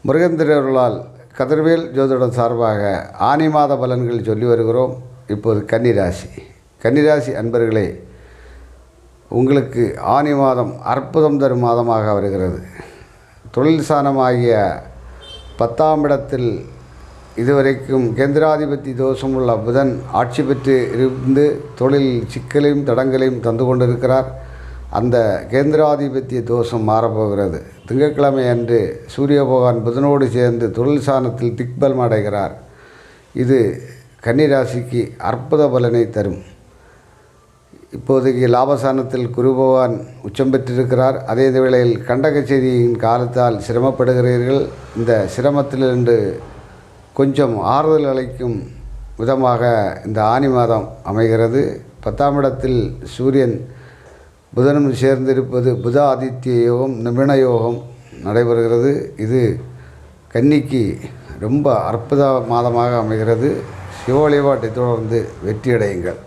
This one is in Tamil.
முருகன் கதிர்வேல் ஜோதிடம் சார்பாக ஆனி மாத பலன்கள் சொல்லி வருகிறோம். இப்போது கன்னிராசி அன்பர்களே, உங்களுக்கு ஆனி மாதம் அற்புதம் தரும் மாதமாக வருகிறது. தொழில் சாணமாகிய 10ஆம் இடத்தில் இதுவரைக்கும் கேந்திராதிபதி தோஷமுள்ள புதன் ஆட்சி பெற்று இருந்து தொழில் சிக்கலையும் தடங்களையும் தந்து கொண்டிருக்கிறார். அந்த கேந்திராதிபத்திய தோஷம் மாறப்போகிறது. திங்கட்கிழமை அன்று சூரிய பகவான் புதனோடு சேர்ந்து தொழில் சாணத்தில் திக்பலம் அடைகிறார். இது கன்னிராசிக்கு அற்புத பலனை தரும். இப்போதைக்கு லாபசானத்தில் குரு பகவான் உச்சம் பெற்றிருக்கிறார். அதே வேளையில் கண்டகச்சேரியின் காலத்தால் சிரமப்படுகிறீர்கள். இந்த சிரமத்திலிருந்து கொஞ்சம் ஆறுதல் அளிக்கும் விதமாக இந்த ஆனி மாதம் அமைகிறது. 10ஆம் இடத்தில் சூரியன் புதனும் சேர்ந்திருப்பது புத ஆதித்ய யோகம், நிமிண யோகம் நடைபெறுகிறது. இது கன்னிக்கு ரொம்ப அற்புத மாதமாக அமைகிறது. சிவ வழிபாட்டை தொடர்ந்து வெற்றியடையுங்கள்.